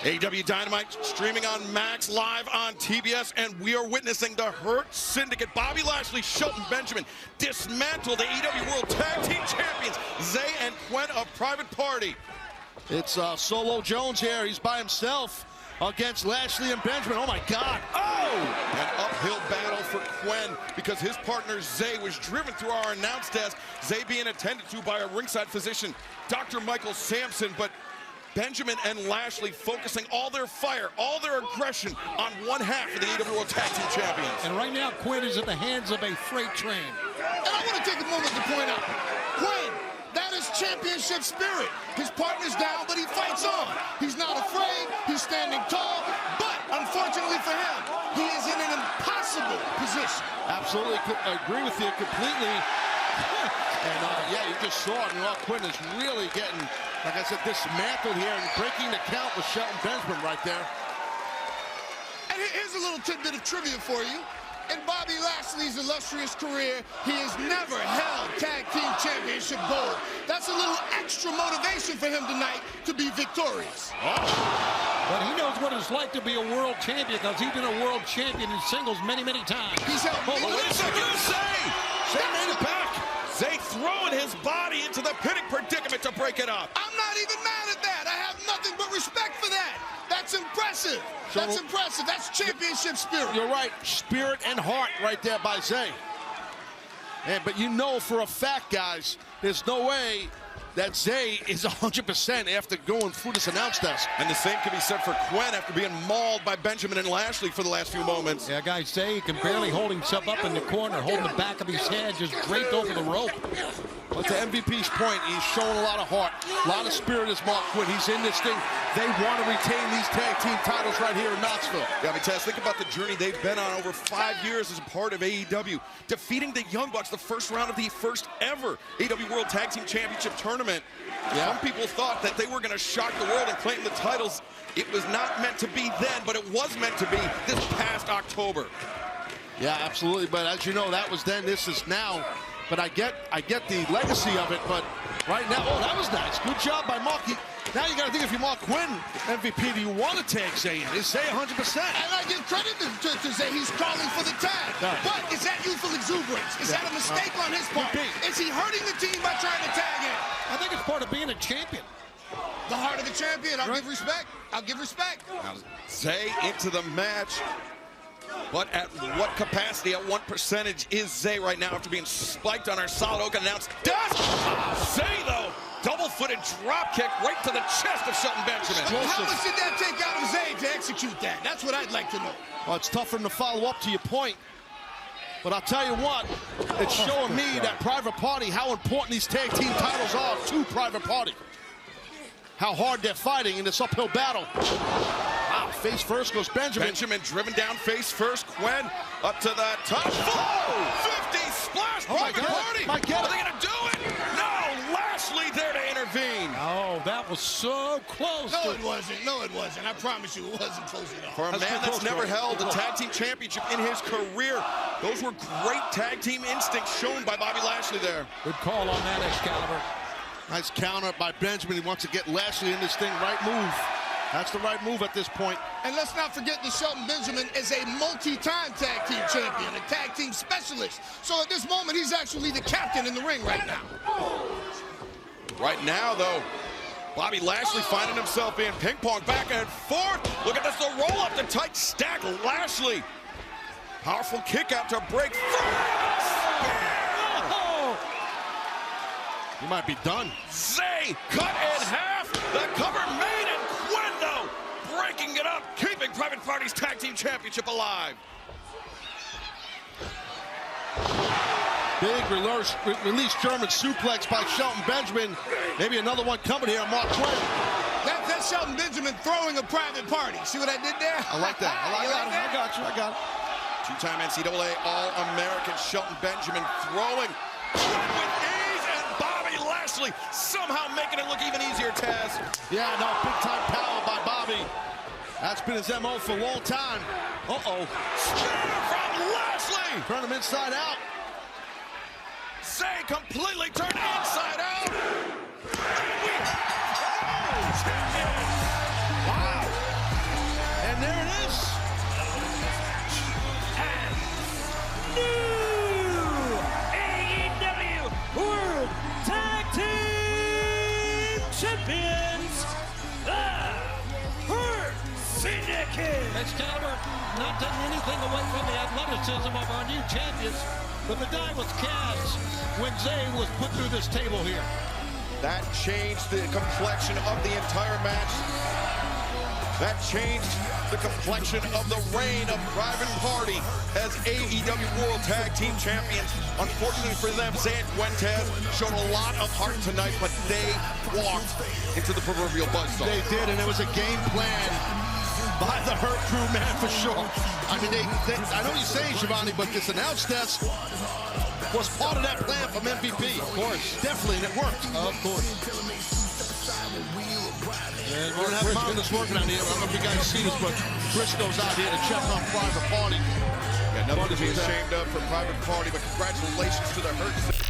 AEW Dynamite streaming on Max, live on TBS, and we are witnessing the Hurt Syndicate. Bobby Lashley, Shelton Benjamin dismantled the AEW World Tag Team Champions, Zay and Quen of Private Party. It's Solo Jones here. He's by himself against Lashley and Benjamin. Oh, my God. Oh! An uphill battle for Quen because his partner Zay was driven through our announce desk. Zay being attended to by a ringside physician, Dr. Michael Sampson, but Benjamin and Lashley focusing all their fire, all their aggression on one half of the AEW World Tag Team Champions. And right now, Quen is at the hands of a freight train. And I want to take a moment to point out, Quen, that is championship spirit. His partner's down, but he fights on. He's not afraid. He's standing tall. But unfortunately for him, he is in an impossible position. Absolutely, agree with you completely. And yeah, you just saw it. Quen is really getting, like I said, dismantled here and breaking the count with Shelton Benjamin right there. And here's a little tidbit of trivia for you. In Bobby Lashley's illustrious career, he has never held Tag Team Championship gold. That's a little extra motivation for him tonight to be victorious. Oh. But he knows what it's like to be a world champion because he's been a world champion in singles many, many times. He's held wait a second, Zay made it back. Zay throwing his body into the pinning predicament to break it up. I'm not even mad at that. I have nothing but respect for that. That's impressive. That's impressive. That's championship spirit. You're right. Spirit and heart right there by Zay. But you know for a fact, guys, there's no way that Zay is 100% after going through this announce desk. And the same can be said for Quen after being mauled by Benjamin and Lashley for the last few moments. Yeah, guys, Zay can barely hold himself up in the corner, holding the back of his head, just draped over the rope. But to MVP's point, he's showing a lot of heart, a lot of spirit as Mark Quen. He's in this thing. They want to retain these tag team titles right here in Knoxville. Yeah, but Taz, think about the journey they've been on over 5 years as a part of AEW. Defeating the Young Bucks the first round of the first ever AEW World Tag Team Championship tournament. Yeah. Some people thought that they were going to shock the world and claim the titles. It was not meant to be then, but it was meant to be this past October. Yeah, absolutely. But as you know, that was then, this is now. But I get the legacy of it, but right now, oh, that was nice. Good job by Mark. Now you got to think, if you're Mark Quen, MVP, do you want to tag Zay in? Is Zay 100%? And I give credit to Zay. He's calling for the tag. But is that youthful exuberance? Is that a mistake on his part? Is he hurting the team by trying to tag in? I think it's part of being a champion. The heart of the champion. I'll give respect. I'll give respect. Now, Zay into the match. But at what capacity, at what percentage is Zay right now after being spiked on our solid oak announce desk? Zay, though, double-footed drop kick right to the chest of Shelton Benjamin. How much did that take out of Zay to execute that? That's what I'd like to know. Well, it's tough for him to follow up to your point. But I'll tell you what, it's showing me that Private Party, how important these tag team titles are to Private Party. How hard they're fighting in this uphill battle. Wow, face first goes Benjamin. Benjamin driven down face first. Quen up to the top. Oh, 50 splash. Private Party. Are they going to do it? No, Lashley there to intervene. Oh, that was so close. No, it wasn't. No, it wasn't. I promise you, it wasn't close at all. For a man that's never held a tag team championship in his career, those were great tag team instincts shown by Bobby Lashley there. Good call on that, Excalibur. Nice counter by Benjamin. He wants to get Lashley in this thing. Right move. That's the right move at this point. And let's not forget that Shelton Benjamin is a multi-time tag team champion, a tag team specialist. So at this moment, he's actually the captain in the ring right now. Right now, though, Bobby Lashley finding himself in ping-pong back and forth. Look at this, the roll up, the tight stack. Lashley, powerful kick out to break free. He might be done. Zay cut in half. The cover made, and Quen, though, breaking it up, keeping Private Party's Tag Team Championship alive. Big release German suplex by Shelton Benjamin. Maybe another one coming here on Mark Quen. That's Shelton Benjamin throwing a Private Party. See what I did there? I like that. I got you. I got it. Two-time NCAA All-American Shelton Benjamin throwing with ease, and Bobby Lashley somehow making it look even easier, Taz. Yeah, no, big-time power by Bobby. That's been his MO for a long time. Uh-oh. Spear from Lashley. Turn him inside out. Zay completely turned inside out. Wow. Excalibur not taking anything away from the athleticism of our new champions, but the die was cast when Zay was put through this table here. That changed the complexion of the entire match. That changed the complexion of the reign of Private Party as AEW World Tag Team Champions. Unfortunately for them, Zay and Fuentes showed a lot of heart tonight, but they walked into the proverbial buzzsaw. They did, and it was a game plan by the Hurt Crew, man, for sure. I mean, I know you're saying, Shivani, but this announce desk was part of that plan from MVP. Of course. Definitely, and it worked. Of course. We're going to have Mountains working on here. I don't know if you guys see this, but Briscoe's out here to check on Private Party. Yeah, nothing to be ashamed of for Private Party, but congratulations to the Hurt.